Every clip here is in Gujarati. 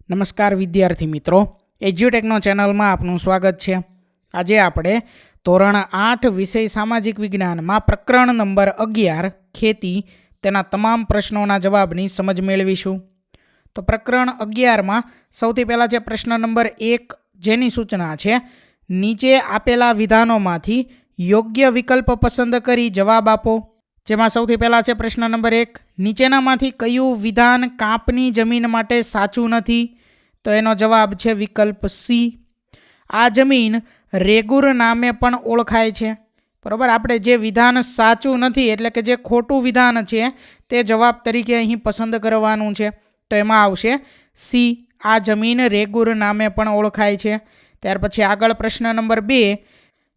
નમસ્કાર વિદ્યાર્થી મિત્રો, એજ્યુટેકનો ચેનલમાં આપનું સ્વાગત છે। આજે આપણે ધોરણ 8 વિષય સામાજિક વિજ્ઞાનમાં પ્રકરણ નંબર 11 ખેતી તેના તમામ પ્રશ્નોના જવાબની સમજ મેળવીશું। તો પ્રકરણ 11માં સૌથી પહેલાં છે પ્રશ્ન નંબર 1, જેની સૂચના છે નીચે આપેલા વિધાનોમાંથી યોગ્ય વિકલ્પ પસંદ કરી જવાબ આપો। જેમાં સૌથી પહેલાં છે પ્રશ્ન નંબર 1, નીચેનામાંથી કયું વિધાન કાપની જમીન માટે સાચું નથી? તો એનો જવાબ છે વિકલ્પ સી। આ જમીન રેગુર નામે પણ ઓળખાય છે। બરાબર, આપણે જે વિધાન સાચું નથી એટલે કે જે ખોટું વિધાન છે તે જવાબ તરીકે અહીં પસંદ કરવાનું છે। તો એમાં આવશે સી, આ જમીન રેગુર નામે પણ ઓળખાય છે। ત્યાર પછી આગળ પ્રશ્ન નંબર 2,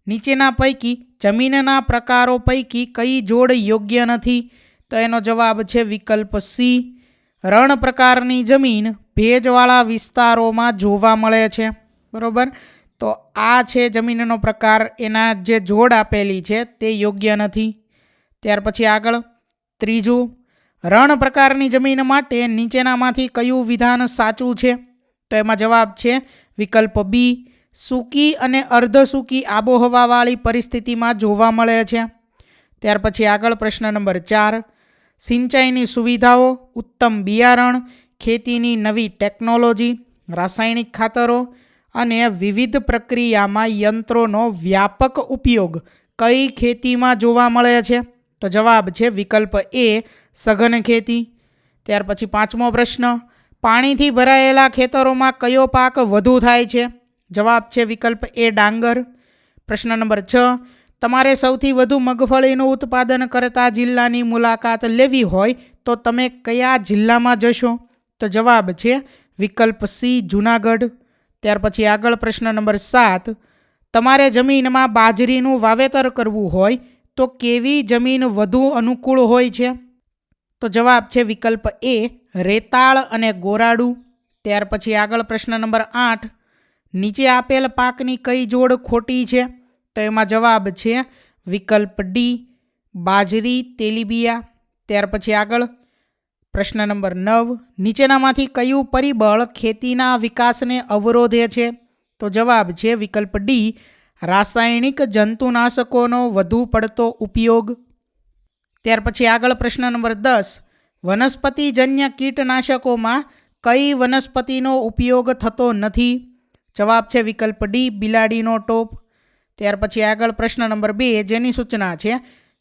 નીચેના પૈકી જમીનના પ્રકારો પૈકી કઈ જોડ યોગ્ય નથી? તો એનો જવાબ છે વિકલ્પ સી, રણ પ્રકારની જમીન ભેજવાળા વિસ્તારોમાં જોવા મળે છે। બરાબર, તો આ છે જમીનનો પ્રકાર, એના જે જોડ આપેલી છે તે યોગ્ય નથી। ત્યાર પછી આગળ ત્રીજું, રણ પ્રકારની જમીન માટે નીચેનામાંથી કયું વિધાન સાચું છે? તો એમાં જવાબ છે વિકલ્પ બી, સૂકી અને અર્ધ સૂકી આબોહવાવાળી પરિસ્થિતિમાં જોવા મળે છે। ત્યાર પછી આગળ પ્રશ્ન નંબર 4, સિંચાઈની સુવિધાઓ, ઉત્તમ બિયારણ, ખેતીની નવી ટેકનોલોજી, રાસાયણિક ખાતરો અને વિવિધ પ્રક્રિયામાં યંત્રોનો વ્યાપક ઉપયોગ કઈ ખેતીમાં જોવા મળે છે? તો જવાબ છે વિકલ્પ એ, સઘન ખેતી। ત્યાર પછી પાંચમો પ્રશ્ન, પાણીથી ભરાયેલા ખેતરોમાં કયો પાક વધુ થાય છે? જવાબ છે વિકલ્પ એ, ડાંગર। પ્રશ્ન નંબર 6, તમારે સૌથી વધુ મગફળીનું ઉત્પાદન કરતા જિલ્લાની મુલાકાત લેવી હોય તો તમે કયા જિલ્લામાં જશો? તો જવાબ છે વિકલ્પ સી, જૂનાગઢ। ત્યાર પછી આગળ પ્રશ્ન નંબર 7, તમારે જમીનમાં બાજરીનું વાવેતર કરવું હોય તો કેવી જમીન વધુ અનુકૂળ હોય છે? તો જવાબ છે વિકલ્પ એ, રેતાળ અને ગોરાડું। ત્યાર પછી આગળ પ્રશ્ન નંબર 8, નીચે આપેલ પાકની કઈ જોડ ખોટી છે? તો એમાં જવાબ છે વિકલ્પ ડી, બાજરી તેલીબિયા। ત્યાર પછી આગળ પ્રશ્ન નંબર 9, નીચેનામાંથી કયું પરિબળ ખેતીના વિકાસને અવરોધે છે? તો જવાબ છે વિકલ્પ ડી, રાસાયણિક જંતુનાશકોનો વધુ પડતો ઉપયોગ। ત્યાર પછી આગળ પ્રશ્ન નંબર 10, વનસ્પતિજન્ય કીટનાશકોમાં કઈ વનસ્પતિનો ઉપયોગ થતો નથી? જવાબ છે વિકલ્પ ડી, બિલાડીનો ટોપ। ત્યાર પછી આગળ પ્રશ્ન નંબર 2, જેની સૂચના છે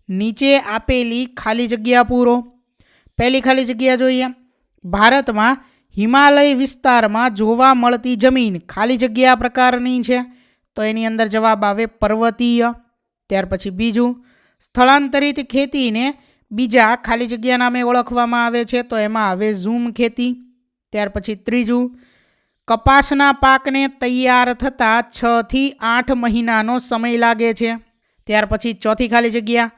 નીચે આપેલી ખાલી જગ્યા પૂરો। પહેલી ખાલી જગ્યા જોઈએ, ભારતમાં હિમાલય વિસ્તારમાં જોવા મળતી જમીન ખાલી જગ્યા પ્રકારની છે? તો એની અંદર જવાબ આવે પર્વતીય। ત્યાર પછી બીજું, સ્થળાંતરિત ખેતીને બીજા ખાલી જગ્યા નામે ઓળખવામાં આવે છે? તો એમાં આવે ઝૂમ ખેતી। ત્યાર પછી ત્રીજું, કપાસના પાકને તૈયાર થતાં 6 થી 8 મહિનાનો સમય લાગે છે? ત્યાર પછી ચોથી ખાલી જગ્યા,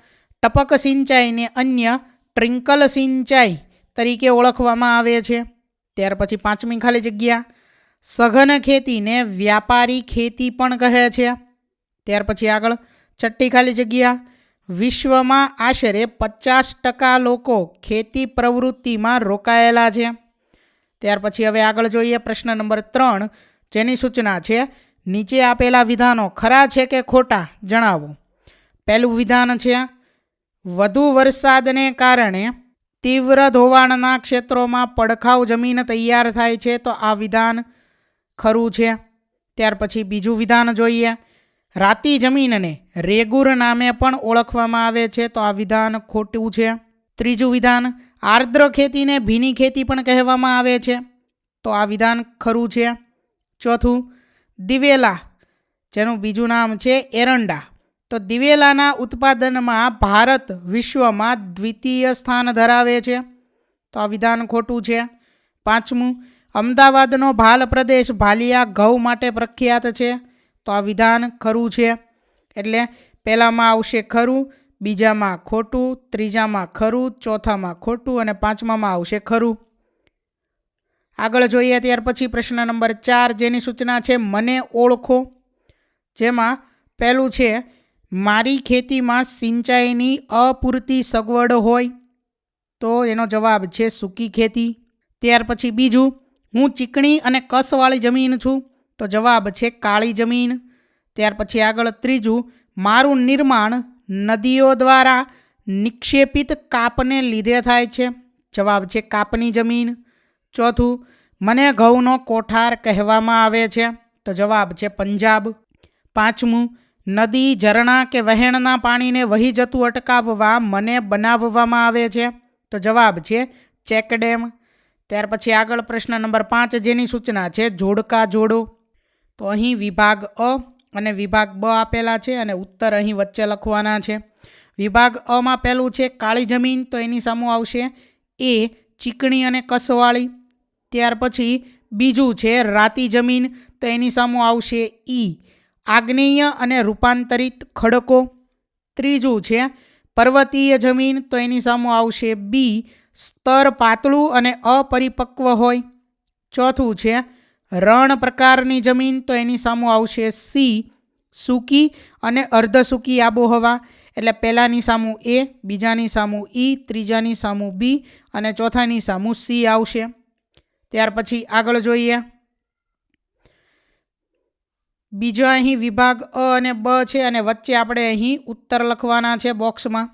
ટપક સિંચાઈને અન્ય ટ્રિંકલ સિંચાઈ તરીકે ઓળખવામાં આવે છે? ત્યાર પછી પાંચમી ખાલી જગ્યા, સઘન ખેતીને વ્યાપારી ખેતી પણ કહે છે? ત્યાર પછી આગળ છઠ્ઠી ખાલી જગ્યા, વિશ્વમાં આશરે 50% લોકો ખેતી પ્રવૃત્તિમાં રોકાયેલા છે? ત્યાર પછી હવે આગળ જોઈએ પ્રશ્ન નંબર 3, જેની સૂચના છે નીચે આપેલા વિધાનો ખરા છે કે ખોટા જણાવો। પહેલું વિધાન છે વધુ વરસાદને કારણે તીવ્ર ધોવાણના ક્ષેત્રોમાં પડખાઉ જમીન તૈયાર થાય છે? તો આ વિધાન ખરું છે। ત્યાર પછી બીજું વિધાન જોઈએ, રાતી જમીનને રેગુર નામે પણ ઓળખવામાં આવે છે? તો આ વિધાન ખોટું છે। ત્રીજું વિધાન, આર્દ્ર ખેતીને ભીની ખેતી પણ કહેવામાં આવે છે? તો આ વિધાન ખરું છે। ચોથું, દિવેલા, જેનું બીજું નામ છે એરંડા, તો દિવેલાના ઉત્પાદનમાં ભારત વિશ્વમાં દ્વિતીય સ્થાન ધરાવે છે? તો આ વિધાન ખોટું છે। પાંચમું, અમદાવાદનો ભાલ પ્રદેશ ભાલિયા ઘઉં માટે પ્રખ્યાત છે? તો આ વિધાન ખરું છે। એટલે પહેલામાં આવશે ખરું, બીજામાં ખોટું, ત્રીજામાં ખરું, ચોથામાં ખોટું અને પાંચમામાં આવશે ખરું। આગળ જોઈએ ત્યાર પછી પ્રશ્ન નંબર 4, જેની સૂચના છે મને ઓળખો। જેમાં પહેલું છે મારી ખેતીમાં સિંચાઈની અપૂરતી સગવડ હોય? તો એનો જવાબ છે સૂકી ખેતી। ત્યાર પછી બીજું, હું ચીકણી અને કસવાળી જમીન છું, તો જવાબ છે કાળી જમીન. ત્યાર પછી આગળ ત્રીજું, મારું નિર્માણ નદીઓ દ્વારા નિક્ષેપિત કાપને લીધે થાય છે, જવાબ છે કાપની જમીન. ચોથું, મને ઘઉંનો કોઠાર કહેવામાં આવે છે, તો જવાબ છે પંજાબ. પાંચમું, નદી, ઝરણા કે વહેણના પાણીને વહી જતું અટકાવવા મને બનાવવામાં આવે છે, તો જવાબ છે ચેકડેમ. ત્યાર પછી આગળ પ્રશ્ન નંબર 5 જેની સૂચના છે જોડકા જોડો. તો અહીં વિભાગ અ અને વિભાગ બ આપેલા છે અને ઉત્તર અહીં વચ્ચે લખવાના છે. વિભાગ અમાં પહેલું છે કાળી જમીન, તો એની સામે આવશે એ ચીકણી અને કસવાળી. ત્યાર પછી બીજું છે રાતી જમીન, તો એની સામે આવશે ઈ આગ્નેય અને રૂપાંતરિત ખડકો. ત્રીજું છે પર્વતીય જમીન, તો એની સામે આવશે બી સ્તર પાતળું અને અપરિપક્વ હોય. ચોથું છે રણ પ્રકારની જમીન, તો એની સામે આવશે સી સૂકી અને અર્ધ સૂકી આબોહવા. એટલે પહેલાની સામું એ, બીજાની સામું ઈ, ત્રીજાની સામું બી અને ચોથાની સામું સી આવશે. ત્યાર પછી આગળ જોઈએ. બીજો અહીં વિભાગ અ અને બ છે અને વચ્ચે આપણે અહીં ઉત્તર લખવાના છે બોક્સમાં.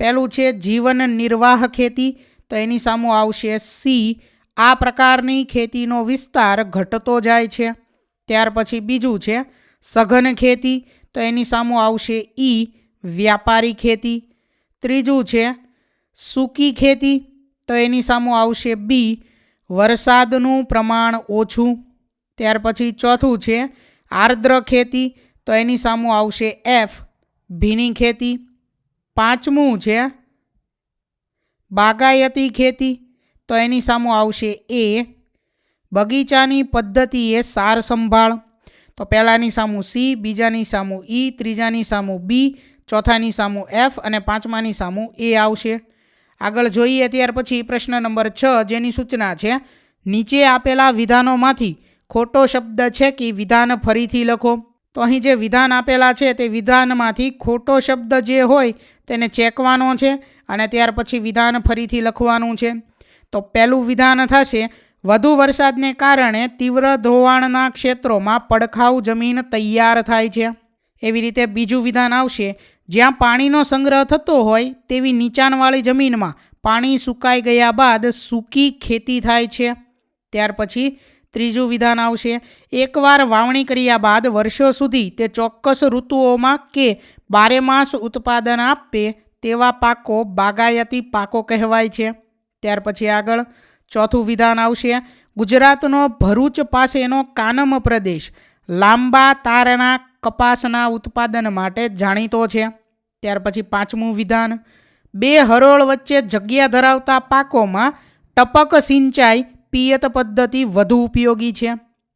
પહેલું છે જીવન નિર્વાહ ખેતી, તો એની સામે આવશે સી આ પ્રકારની ખેતીનો વિસ્તાર ઘટતો જાય છે. ત્યાર પછી બીજું છે સઘન ખેતી, તો એની સામે આવશે ઈ વ્યાપારી ખેતી. ત્રીજું છે સૂકી ખેતી, તો એની સામે આવશે બી વરસાદનું પ્રમાણ ઓછું. ત્યાર પછી ચોથું છે આર્દ્ર ખેતી, તો એની સામે આવશે એફ ભીની ખેતી. પાંચમું છે બાગાયતી ખેતી, તો એની સામે આવશે એ બગીચાની પદ્ધતિએ સાર સંભાળ. તો પહેલાની સામું સી, બીજાની સામું ઈ, ત્રીજાની સામું બી, ચોથાની સામું એફ અને પાંચમાની સામું એ આવશે. આગળ જોઈએ. ત્યાર પછી પ્રશ્ન નંબર 6 જેની સૂચના છે નીચે આપેલા વિધાનોમાંથી ખોટો શબ્દ છે કે વિધાન ફરીથી લખો. તો અહીં જે વિધાન આપેલા છે તે વિધાનમાંથી ખોટો શબ્દ જે હોય તેને ચેકવાનો છે અને ત્યાર પછી વિધાન ફરીથી લખવાનું છે. તો પહેલું વિધાન થશે વધુ વરસાદને કારણે તીવ્ર ધોવાણના ક્ષેત્રોમાં પડખાઉ જમીન તૈયાર થાય છે. એવી રીતે બીજું વિધાન આવશે જ્યાં પાણીનો સંગ્રહ થતો હોય તેવી નીચાણવાળી જમીનમાં પાણી સુકાઈ ગયા બાદ સૂકી ખેતી થાય છે. ત્યાર પછી ત્રીજું વિધાન આવશે એકવાર વાવણી કર્યા બાદ વર્ષો સુધી તે ચોક્કસ ઋતુઓમાં કે બારેમાસ ઉત્પાદન આપે તેવા પાકો બાગાયતી પાકો કહેવાય છે. ત્યાર પછી આગળ ચોથું વિધાન આવશે ગુજરાતનો ભરૂચ પાસેનો કાનમ પ્રદેશ લાંબા તારના કપાસના ઉત્પાદન માટે જાણીતો છે. ત્યાર પછી પાંચમું વિધાન બે હરોળ વચ્ચે જગ્યા ધરાવતા પાકોમાં ટપક સિંચાઈ પિયત પદ્ધતિ વધુ ઉપયોગી છે.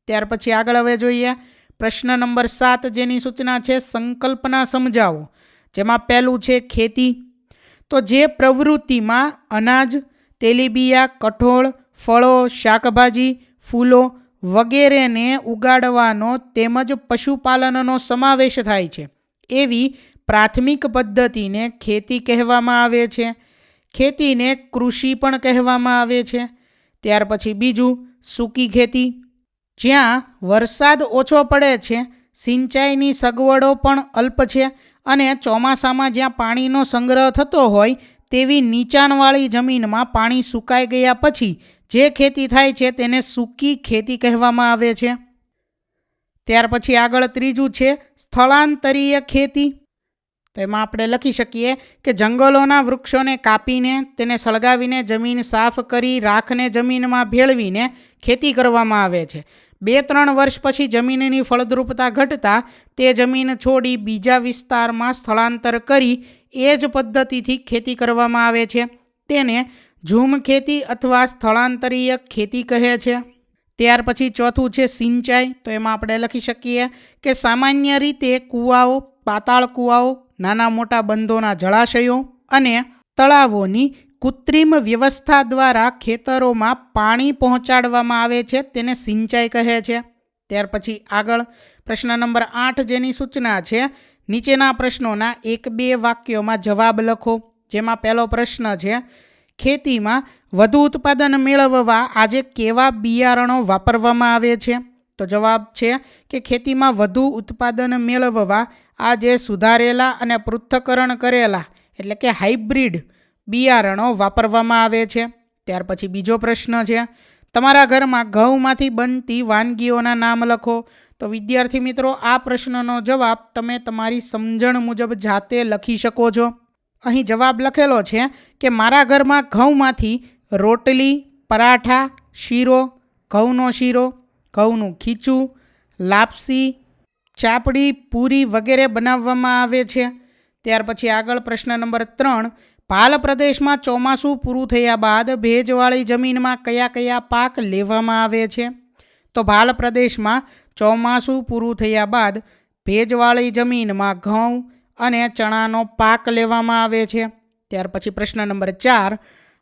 ત્યાર પછી આગળ હવે જોઈએ પ્રશ્ન નંબર 7 જેની સૂચના છે સંકલ્પના સમજાવો. જેમાં પહેલું છે ખેતી. તો જે પ્રવૃત્તિમાં અનાજ, તેલીબિયા, કઠોળ, ફળો, શાકભાજી, ફૂલો વગેરેને ઉગાડવાનો તેમજ પશુપાલનનો સમાવેશ થાય છે એવી પ્રાથમિક પદ્ધતિને ખેતી કહેવામાં આવે છે. ખેતીને કૃષિ પણ કહેવામાં આવે છે. ત્યાર પછી બીજું સૂકી ખેતી. જ્યાં વરસાદ ઓછો પડે છે, સિંચાઈની સગવડો પણ અલ્પ છે અને ચોમાસામાં જ્યાં પાણીનો સંગ્રહ થતો હોય તેવી નીચાણવાળી જમીનમાં પાણી સુકાઈ ગયા પછી જે ખેતી થાય છે તેને સૂકી ખેતી કહેવામાં આવે છે. ત્યાર પછી આગળ ત્રીજું છે સ્થળાંતરીય ખેતી. તો એમાં આપણે લખી શકીએ કે જંગલોના વૃક્ષોને કાપીને તેને સળગાવીને જમીન સાફ કરી રાખને જમીનમાં ભેળવીને ખેતી કરવામાં આવે છે. 2-3 વર્ષ પછી જમીનની ફળદ્રુપતા ઘટતા તે જમીન છોડી બીજા વિસ્તારમાં સ્થળાંતર કરી એ જ પદ્ધતિથી ખેતી કરવામાં આવે છે. તેને ઝૂમ ખેતી અથવા સ્થળાંતરીય ખેતી કહે છે. ત્યાર પછી ચોથું છે સિંચાઈ. તો એમાં આપણે લખી શકીએ કે સામાન્ય રીતે કૂવાઓ, પાતાળ કૂવાઓ, નાના મોટા બંધોના જળાશયો અને તળાવોની કૃત્રિમ વ્યવસ્થા દ્વારા ખેતરોમાં પાણી પહોંચાડવામાં આવે છે તેને સિંચાઈ કહે છે. ત્યાર પછી આગળ પ્રશ્ન નંબર 8 જેની સૂચના છે નીચેના પ્રશ્નોના 1-2 વાક્યોમાં જવાબ લખો. જેમાં પહેલો પ્રશ્ન છે ખેતીમાં વધુ ઉત્પાદન મેળવવા આજે કેવા બિયારણો વાપરવામાં આવે છે? તો જવાબ છે કે ખેતીમાં વધુ ઉત્પાદન મેળવવા આજે સુધારેલા અને પૃથ્થકરણ કરેલા એટલે કે હાઇબ્રિડ બિયારણો વાપરવામાં આવે છે. ત્યાર પછી બીજો પ્રશ્ન છે, તમારા ઘરમાં ઘઉંમાંથી બનતી વાનગીઓના નામ લખો. તો વિદ્યાર્થી મિત્રો, આ પ્રશ્નનો જવાબ તમે તમારી સમજણ મુજબ જાતે લખી શકો છો. અહીં જવાબ લખેલો છે કે મારા ઘરમાં ઘઉંમાંથી રોટલી, પરાઠા, શીરો, ઘઉંનો શીરો, ઘઉંનું ખીચું, લાપસી, ચાપડી, પૂરી વગેરે બનાવવામાં આવે છે. ત્યાર પછી આગળ પ્રશ્ન નંબર 3, ભાલ પ્રદેશમાં ચોમાસું પૂરું થયા બાદ ભેજવાળી જમીનમાં કયા કયા પાક લેવામાં આવે છે? તો ભાલ પ્રદેશમાં ચોમાસું પૂરું થયા બાદ ભેજવાળી જમીનમાં ઘઉં અને ચણાનો પાક લેવામાં આવે છે. ત્યાર પછી પ્રશ્ન નંબર 4,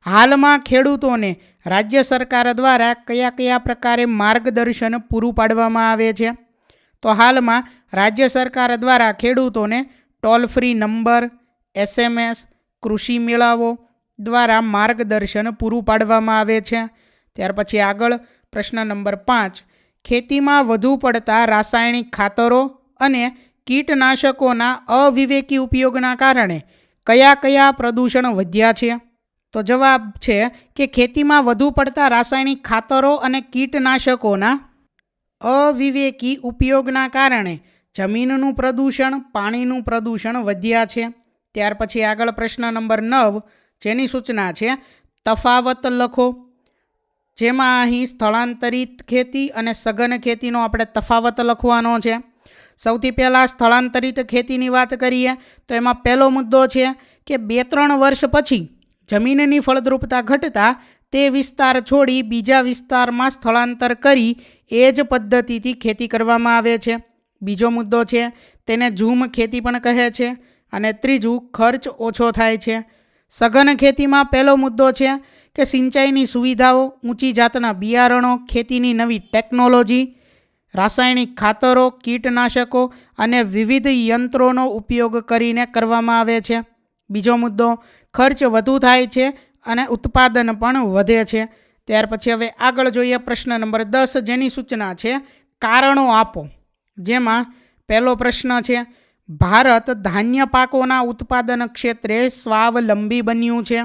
હાલમાં ખેડૂતોને રાજ્ય સરકાર દ્વારા કયા કયા પ્રકારે માર્ગદર્શન પૂરું પાડવામાં આવે છે? તો હાલમાં રાજ્ય સરકાર દ્વારા ખેડૂતોને ટોલ ફ્રી નંબર, SMS, કૃષિ મેળાઓ દ્વારા માર્ગદર્શન પૂરું પાડવામાં આવે છે. ત્યાર પછી આગળ પ્રશ્ન નંબર 5, ખેતીમાં વધુ પડતા રાસાયણિક ખાતરો અને કીટનાશકોના અવિવેકી ઉપયોગના કારણે કયા કયા પ્રદૂષણ વધ્યા છે? તો જવાબ છે કે ખેતીમાં વધુ પડતા રાસાયણિક ખાતરો અને કીટનાશકોના અવિવેકી ઉપયોગના કારણે જમીનનું પ્રદૂષણ, પાણીનું પ્રદૂષણ વધ્યા છે. ત્યાર પછી આગળ પ્રશ્ન નંબર 9, જેની સૂચના છે તફાવત લખો. જેમાં અહીં સ્થળાંતરિત ખેતી અને સઘન ખેતીનો આપણે તફાવત લખવાનો છે. સૌથી પહેલાં સ્થળાંતરિત ખેતીની વાત કરીએ તો એમાં પહેલો મુદ્દો છે કે 2-3 વર્ષ પછી જમીનની ફળદ્રુપતા ઘટતા તે વિસ્તાર છોડી બીજા વિસ્તારમાં સ્થળાંતર કરી એ જ પદ્ધતિથી ખેતી કરવામાં આવે છે. બીજો મુદ્દો છે તેને ઝૂમ ખેતી પણ કહે છે. અને ત્રીજું, ખર્ચ ઓછો થાય છે. સઘન ખેતીમાં પહેલો મુદ્દો છે કે સિંચાઈની સુવિધાઓ, ઊંચી જાતના બિયારણો, ખેતીની નવી ટેકનોલોજી, રાસાયણિક ખાતરો, કીટનાશકો અને વિવિધ યંત્રોનો ઉપયોગ કરીને કરવામાં આવે છે. બીજો મુદ્દો, ખર્ચ વધુ થાય છે અને ઉત્પાદન પણ વધે છે. ત્યાર પછી હવે આગળ જોઈએ પ્રશ્ન નંબર 10, જેની સૂચના છે કારણો આપો. જેમાં પહેલો પ્રશ્ન છે, ભારત ધાન્ય પાકોના ઉત્પાદન ક્ષેત્રે સ્વાવલંબી બન્યું છે.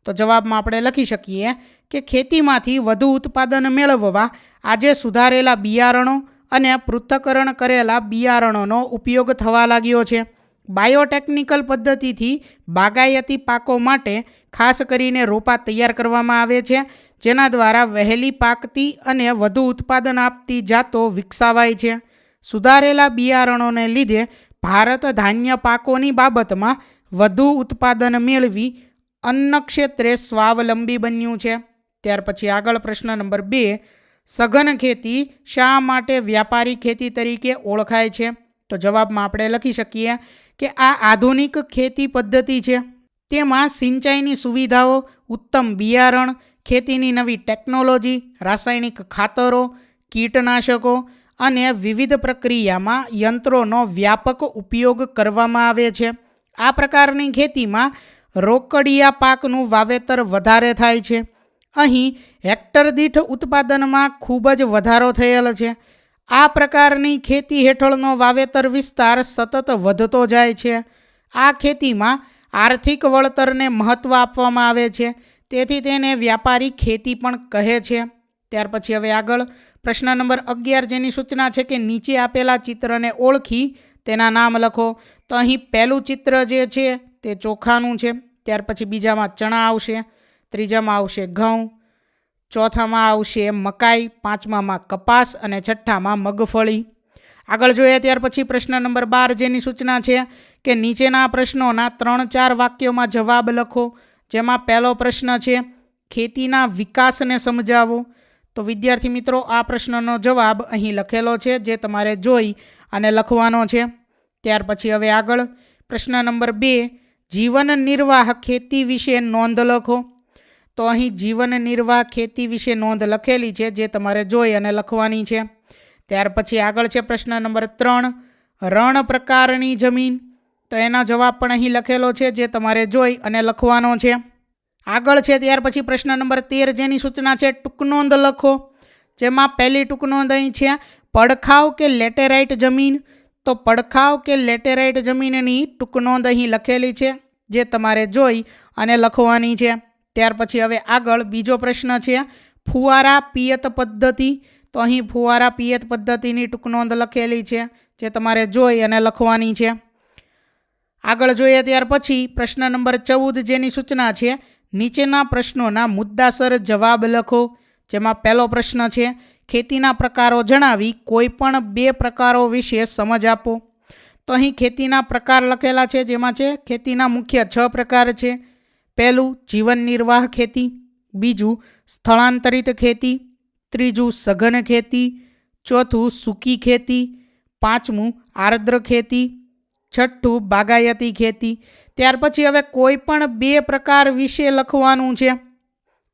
તો જવાબમાં આપણે લખી શકીએ કે ખેતીમાંથી વધુ ઉત્પાદન મેળવવા આજે સુધારેલા બિયારણો અને પૃથ્થકરણ કરેલા બિયારણોનો ઉપયોગ થવા લાગ્યો છે. બાયોટેકનિકલ પદ્ધતિથી બાગાયતી પાકો માટે ખાસ કરીને રોપા તૈયાર કરવામાં આવે છે, જેના દ્વારા વહેલી પાકતી અને વધુ ઉત્પાદન આપતી જાતો વિકસાવાય છે. સુધારેલા બિયારણોને લીધે ભારત ધાન્ય પાકોની બાબતમાં વધુ ઉત્પાદન મેળવી અન્ન ક્ષેત્રે સ્વાવલંબી બન્યું છે. ત્યાર પછી આગળ પ્રશ્ન નંબર 2, સઘન ખેતી શા માટે વ્યાપારી ખેતી તરીકે ઓળખાય છે? તો જવાબમાં આપણે લખી શકીએ કે આ આધુનિક ખેતી પદ્ધતિ છે. તેમાં સિંચાઈની સુવિધાઓ, ઉત્તમ બિયારણ, ખેતીની નવી ટેકનોલોજી, રાસાયણિક ખાતરો, કીટનાશકો અને વિવિધ પ્રક્રિયામાં યંત્રોનો વ્યાપક ઉપયોગ કરવામાં આવે છે. આ પ્રકારની ખેતીમાં રોકડિયા પાકનું વાવેતર વધારે થાય છે. અહીં હેક્ટર દીઠ ઉત્પાદનમાં ખૂબ જ વધારો થયેલ છે. આ પ્રકારની ખેતી હેઠળનો વાવેતર વિસ્તાર સતત વધતો જાય છે. આ ખેતીમાં આર્થિક વળતરને મહત્ત્વ આપવામાં આવે છે, તેથી તેને વ્યાપારી ખેતી પણ કહે છે. ત્યાર પછી હવે આગળ પ્રશ્ન નંબર 11, જેની સૂચના છે કે નીચે આપેલા ચિત્રને ઓળખી તેના નામ લખો. તો અહીં પહેલું ચિત્ર જે છે તે ચોખાનું છે. ત્યાર પછી બીજામાં ચણા આવશે, ત્રીજામાં આવશે ઘઉં, ચોથામાં આવશે મકાઈ, પાંચમામાં કપાસ અને છઠ્ઠામાં મગફળી. આગળ જોઈએ ત્યાર પછી પ્રશ્ન નંબર 12, જેની સૂચના છે કે નીચેના પ્રશ્નોના 3-4 વાક્યોમાં જવાબ લખો. જેમાં પહેલો પ્રશ્ન છે ખેતીના વિકાસને સમજાવો. તો વિદ્યાર્થી મિત્રો, આ પ્રશ્નનો જવાબ અહીં લખેલો છે, જે તમારે જોઈ અને લખવાનો છે. ત્યાર પછી હવે આગળ પ્રશ્ન નંબર 2, જીવન નિર્વાહ ખેતી વિશે નોંધ લખો. તો અહીં જીવન નિર્વાહ ખેતી વિશે નોંધ લખેલી છે, જે તમારે જોઈ અને લખવાની છે. ત્યાર પછી આગળ છે પ્રશ્ન નંબર 3, રણ પ્રકારની જમીન. તો એનો જવાબ પણ અહીં લખેલો છે, જે તમારે જોઈ અને લખવાનો છે. આગળ છે ત્યાર પછી પ્રશ્ન નંબર 13 જેની સૂચના છે ટૂંકનોંધ લખો, જેમાં પહેલી ટૂંકનોંધ અહીં છે પડખાવ કે લેટેરાઇટ જમીન. તો પડખાવ કે લેટેરાઇટ જમીનની ટૂંકનોંધ અહીં લખેલી છે, જે તમારે જોઈ અને લખવાની છે. ત્યાર પછી હવે આગળ બીજો પ્રશ્ન છે ફુવારા પિયત પદ્ધતિ. તો અહીં ફુવારા પિયત પદ્ધતિની ટૂંકનોંધ લખેલી છે, જે તમારે જોઈ અને લખવાની છે. આગળ જોઈએ ત્યાર પછી પ્રશ્ન નંબર 14 જેની સૂચના છે નીચેના પ્રશ્નોના મુદ્દાસર જવાબ લખો, જેમાં પહેલો પ્રશ્ન છે ખેતીના પ્રકારો જણાવી કોઈ પણ 2 પ્રકારો વિશે સમજ આપો. તો અહીં ખેતીના પ્રકાર લખેલા છે, જેમાં છે ખેતીના મુખ્ય 6 પ્રકાર છે. પહેલું જીવન નિર્વાહ ખેતી, બીજું સ્થળાંતરિત ખેતી, ત્રીજું સઘન ખેતી, ચોથું સૂકી ખેતી, પાંચમું આર્દ્ર ખેતી, છઠ્ઠું બાગાયતી ખેતી. ત્યાર પછી હવે કોઈ પણ 2 પ્રકાર વિશે લખવાનું છે,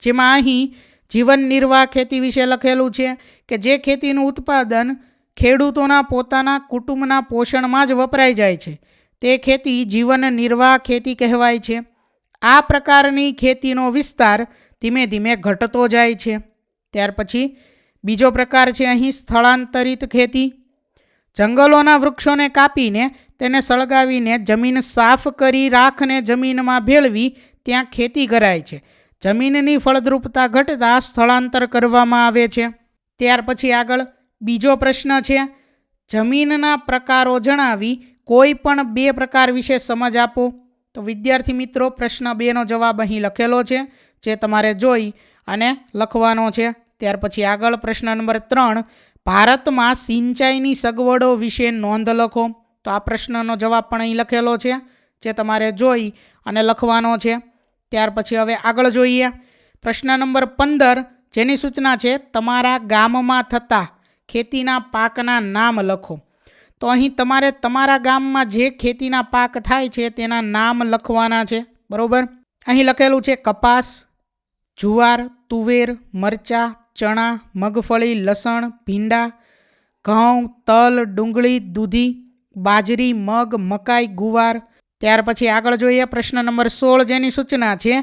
જેમાં અહીં જીવન નિર્વાહ ખેતી વિશે લખેલું છે કે જે ખેતીનું ઉત્પાદન ખેડૂતોના પોતાના કુટુંબના પોષણમાં જ વપરાઈ જાય છે, તે ખેતી જીવન નિર્વાહ ખેતી કહેવાય છે. આ પ્રકારની ખેતીનો વિસ્તાર ધીમે ધીમે ઘટતો જાય છે. ત્યાર પછી બીજો પ્રકાર છે અહીં સ્થળાંતરિત ખેતી. જંગલોના વૃક્ષોને કાપીને તેને સળગાવીને જમીન સાફ કરી રાખને જમીનમાં ભેળવી ત્યાં ખેતી કરાય છે. જમીનની ફળદ્રુપતા ઘટતા સ્થળાંતર કરવામાં આવે છે. ત્યાર પછી આગળ બીજો પ્રશ્ન છે જમીનના પ્રકારો જણાવી કોઈ પણ 2 પ્રકાર વિશે સમજ આપો. તો વિદ્યાર્થી મિત્રો પ્રશ્ન 2નો જવાબ અહીં લખેલો છે, જે તમારે જોઈ અને લખવાનો છે. ત્યાર પછી આગળ પ્રશ્ન નંબર 3 ભારતમાં સિંચાઈની સગવડો વિશે નોંધ લખો. તો આ પ્રશ્નનો જવાબ પણ અહીં લખેલો છે, જે તમારે જોઈ અને લખવાનો છે. ત્યાર પછી હવે આગળ જોઈએ પ્રશ્ન નંબર 15 જેની સૂચના છે તમારા ગામમાં થતા ખેતીના પાકના નામ લખો. તો અહીં તમારે તમારા ગામમાં જે ખેતીના પાક થાય છે તેના નામ લખવાના છે, બરાબર. અહીં લખેલું છે કપાસ, જુવાર, તુવેર, મરચાં, ચણા, મગફળી, લસણ, ભીંડા, ઘઉં, તલ, ડુંગળી, દૂધી, બાજરી, મગ, મકાઈ, ગુવાર. ત્યાર પછી આગળ જોઈએ પ્રશ્ન નંબર 16 જેની સૂચના છે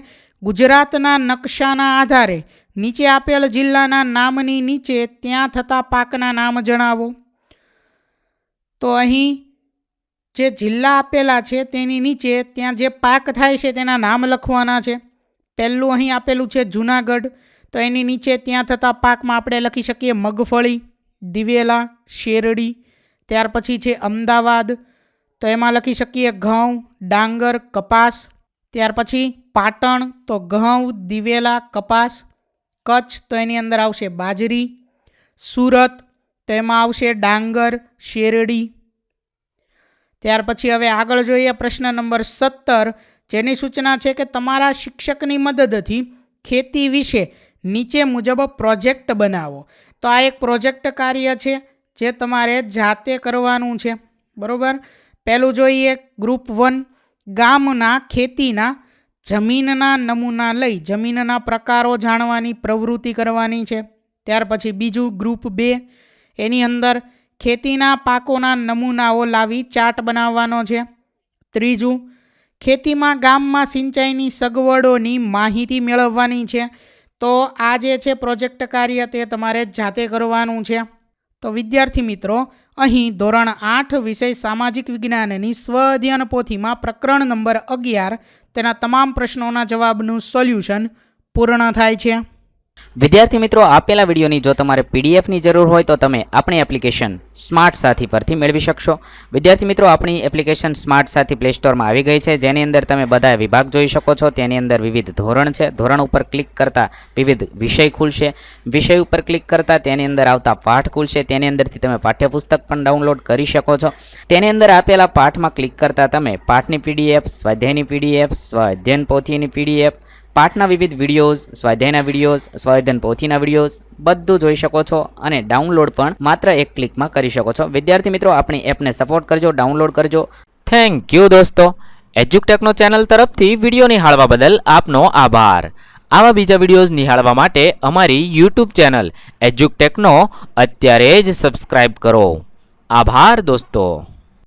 ગુજરાતના નકશાના આધારે નીચે આપેલ જિલ્લાના નામની નીચે ત્યાં થતા પાકના નામ જણાવો. તો અહીં જે જિલ્લા આપેલા છે તેની નીચે ત્યાં જે પાક થાય છે તેના નામ લખવાના છે. પહેલું અહીં આપેલું છે જૂનાગઢ, તો એની નીચે ત્યાં થતા પાકમાં આપણે લખી શકીએ મગફળી, દિવેલા, શેરડી. ત્યાર પછી છે અમદાવાદ, તો એમાં લખી શકીએ ઘઉં, ડાંગર, કપાસ. ત્યાર પછી પાટણ, તો ઘઉં, દિવેલા, કપાસ. કચ્છ, તો એની અંદર આવશે બાજરી. સુરત, તો એમાં આવશે ડાંગર, શેરડી. ત્યાર પછી હવે આગળ જોઈએ પ્રશ્ન નંબર 17 જેની સૂચના છે કે તમારા શિક્ષકની મદદથી ખેતી વિશે નીચે મુજબ પ્રોજેક્ટ બનાવો. તો આ એક પ્રોજેક્ટ કાર્ય છે જે તમારે જાતે કરવાનું છે, બરાબર. પહેલું જોઈએ ગ્રુપ 1 ગામના ખેતીના જમીનના નમૂના લઈ જમીનના પ્રકારો જાણવાની પ્રવૃત્તિ કરવાની છે. ત્યાર પછી બીજું ગ્રુપ 2 એની અંદર ખેતીના પાકોના નમૂનાઓ લાવી ચાર્ટ બનાવવાનો છે. ત્રીજું ખેતીમાં ગામમાં સિંચાઈની સગવડોની માહિતી મેળવવાની છે. તો આ જે છે પ્રોજેક્ટ કાર્ય તે તમારે જાતે કરવાનું છે. તો વિદ્યાર્થી મિત્રો અહીં ધોરણ 8 વિષય સામાજિક વિજ્ઞાનની સ્વ અધ્યયન પોથીમાં પ્રકરણ નંબર 11 તેના તમામ પ્રશ્નોના જવાબનું સોલ્યુશન પૂર્ણ થાય છે. વિદ્યાર્થી મિત્રો આપેલા વિડીયોની જો તમારે પીડીએફની જરૂર હોય તો તમે આપણી એપ્લિકેશન સ્માર્ટ સાથી પરથી મેળવી શકશો. વિદ્યાર્થી મિત્રો આપણી એપ્લિકેશન સ્માર્ટ સાથી પ્લે સ્ટોરમાં આવી ગઈ છે, જેની અંદર તમે બધા વિભાગ જોઈ શકો છો. તેની અંદર વિવિધ ધોરણ છે. ધોરણ ઉપર ક્લિક કરતાં વિવિધ વિષય ખુલશે. વિષય ઉપર ક્લિક કરતાં તેની અંદર આવતા પાઠ ખુલશે. તેની અંદરથી તમે પાઠ્યપુસ્તક પણ ડાઉનલોડ કરી શકો છો. તેની અંદર આપેલા પાઠમાં ક્લિક કરતાં તમે પાઠની પીડીએફ, સ્વાધ્યાયની પીડીએફ, સ્વાધ્યાયન પોથીની પીડીએફ, પાઠના વિવિધ વિડીયોઝ, સ્વાધ્યાયના વિડીયોઝ, સ્વાધ્યાયન પોથીના વિડીયોઝ બધું જોઈ શકો છો અને ડાઉનલોડ પણ માત્ર એક ક્લિકમાં કરી શકો છો. વિદ્યાર્થી મિત્રો આપણી એપને સપોર્ટ કરજો, ડાઉનલોડ કરજો. થેન્ક યુ દોસ્તો. એજ્યુકટેકનો ચેનલ તરફથી વિડીયો નિહાળવા બદલ આપનો આભાર. આવા બીજા વિડીયોઝ નિહાળવા માટે અમારી યુટ્યુબ ચેનલ એજ્યુકટેકનો અત્યારે જ સબસ્ક્રાઇબ કરો. આભાર દોસ્તો.